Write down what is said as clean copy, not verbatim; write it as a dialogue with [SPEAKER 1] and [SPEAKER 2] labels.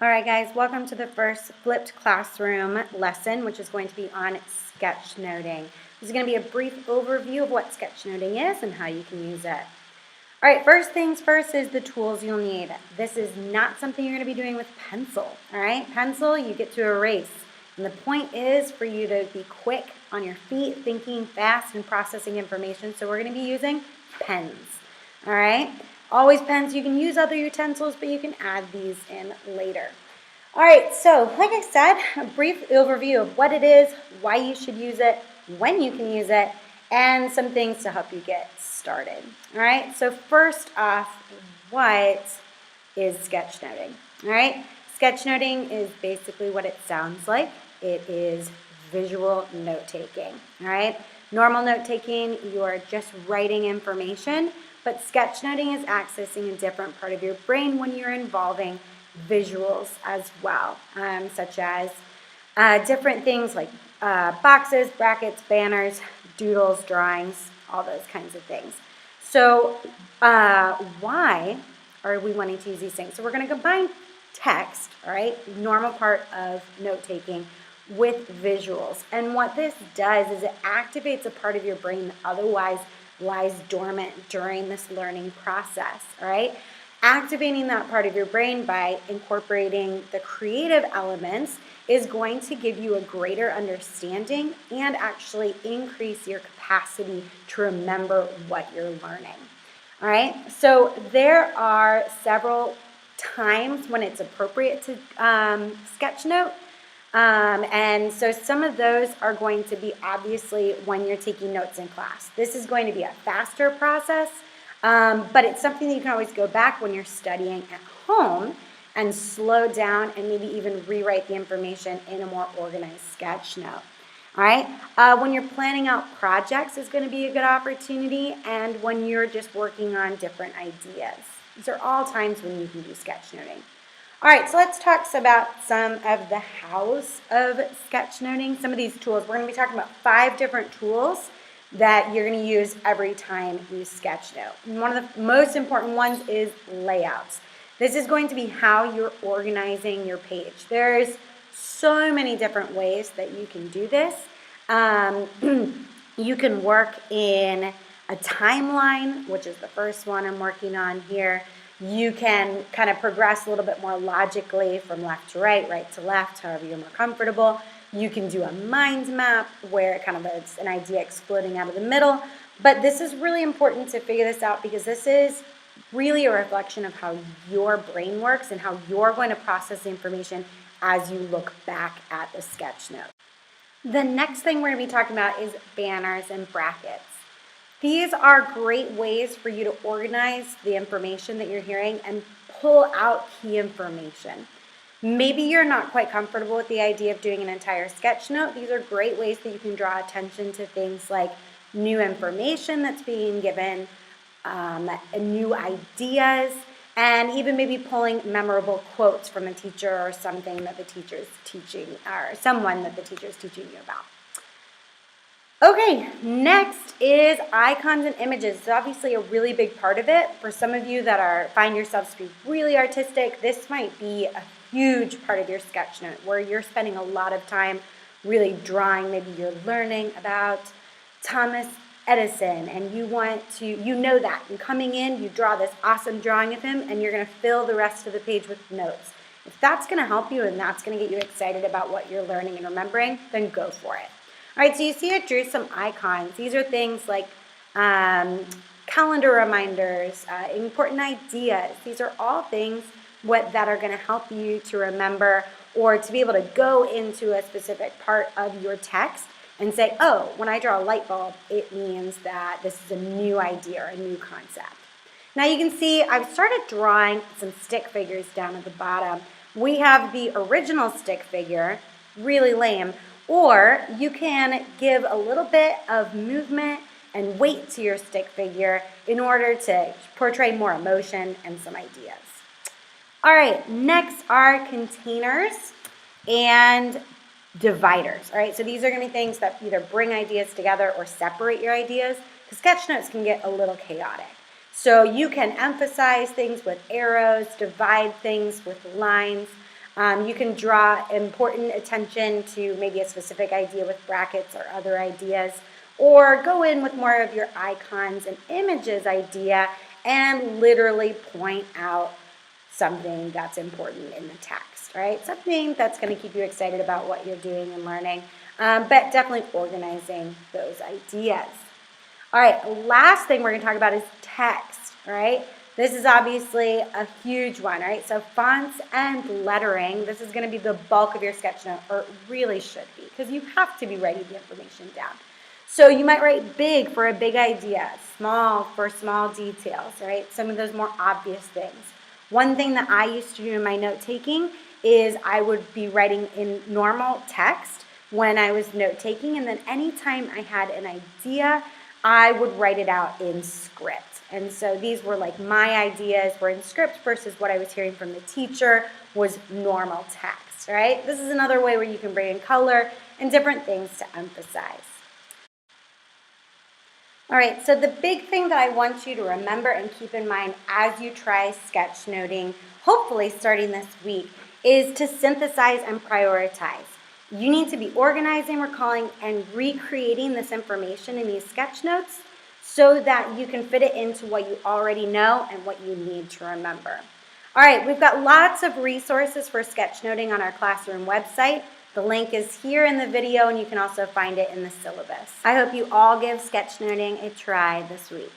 [SPEAKER 1] All right, guys, welcome to the first flipped classroom lesson, which is going to be on sketchnoting. This is going to be a brief overview of what sketchnoting is and how you can use it. All right, first things first is the tools you'll need. This is not something you're going to be doing with pencil, all right? Pencil, you get to erase. And the point is for you to be quick on your feet, thinking fast and processing information. So we're going to be using pens, all right? Always pens. You can use other utensils, but you can add these in later. All right, so like I said, a brief overview of what it is, why you should use it, when you can use it, and some things to help you get started. All right, so first off, what is sketchnoting? All right, sketchnoting is basically what it sounds like. It is visual note-taking. All right, normal note-taking, you are just writing information, but sketchnoting is accessing a different part of your brain when you're involving visuals as well, such as different things like boxes, brackets, banners, doodles, drawings, all those kinds of things. So why are we wanting to use these things? So we're going to combine text, all right, normal part of note-taking, with visuals. And what this does is it activates a part of your brain that otherwise lies dormant during this learning process, all right? Activating that part of your brain by incorporating the creative elements is going to give you a greater understanding and actually increase your capacity to remember what you're learning. All right, so there are several times when it's appropriate to sketch note. And so some of those are going to be obviously when you're taking notes in class. This is going to be a faster process, but it's something that you can always go back when you're studying at home and slow down and maybe even rewrite the information in a more organized sketch note. All right, when you're planning out projects is going to be a good opportunity, and when you're just working on different ideas. These are all times when you can do sketchnoting. All right, so let's talk about some of the hows of sketchnoting, some of these tools. We're going to be talking about 5 different tools that you're going to use every time you sketchnote. And one of the most important ones is layouts. This is going to be how you're organizing your page. There's so many different ways that you can do this. You can work in a timeline, which is the first one I'm working on here. You can kind of progress a little bit more logically from left to right, right to left, however you're more comfortable. You can do a mind map where it kind of is an idea exploding out of the middle. But this is really important to figure this out because this is really a reflection of how your brain works and how you're going to process the information as you look back at the sketch note. The next thing we're going to be talking about is banners and brackets. These are great ways for you to organize the information that you're hearing and pull out key information. Maybe you're not quite comfortable with the idea of doing an entire sketch note. These are great ways that you can draw attention to things like new information that's being given, new ideas, and even maybe pulling memorable quotes from a teacher or something that the teacher's teaching, or someone that the teacher's teaching you about. Okay, next is icons and images. It's obviously a really big part of it. For some of you that find yourselves to be really artistic, this might be a huge part of your sketch note where you're spending a lot of time really drawing. Maybe you're learning about Thomas Edison and you know that. And coming in, you draw this awesome drawing of him and you're going to fill the rest of the page with notes. If that's going to help you and that's going to get you excited about what you're learning and remembering, then go for it. All right, so you see I drew some icons. These are things like calendar reminders, important ideas. These are all things that are going to help you to remember or to be able to go into a specific part of your text and say, oh, when I draw a light bulb, it means that this is a new idea or a new concept. Now you can see I've started drawing some stick figures down at the bottom. We have the original stick figure, really lame, or you can give a little bit of movement and weight to your stick figure in order to portray more emotion and some ideas. All right, next are containers and dividers. All right, so these are going to be things that either bring ideas together or separate your ideas, because sketch notes can get a little chaotic. So you can emphasize things with arrows, divide things with lines. You can draw important attention to maybe a specific idea with brackets or other ideas, or go in with more of your icons and images idea and literally point out something that's important in the text, right? Something that's going to keep you excited about what you're doing and learning, but definitely organizing those ideas. All right, last thing we're going to talk about is text, right? This is obviously a huge one, right? So fonts and lettering, this is going to be the bulk of your sketch note, or it really should be, because you have to be writing the information down. So you might write big for a big idea, small for small details, right? Some of those more obvious things. One thing that I used to do in my note taking is I would be writing in normal text when I was note taking, and then anytime I had an idea, I would write it out in script. And so these were like my ideas were in script versus what I was hearing from the teacher was normal text, right? This is another way where you can bring in color and different things to emphasize. All right, so the big thing that I want you to remember and keep in mind as you try sketchnoting, hopefully starting this week, is to synthesize and prioritize. You need to be organizing, recalling, and recreating this information in these sketch notes so that you can fit it into what you already know and what you need to remember. All right, we've got lots of resources for sketchnoting on our classroom website. The link is here in the video, and you can also find it in the syllabus. I hope you all give sketchnoting a try this week.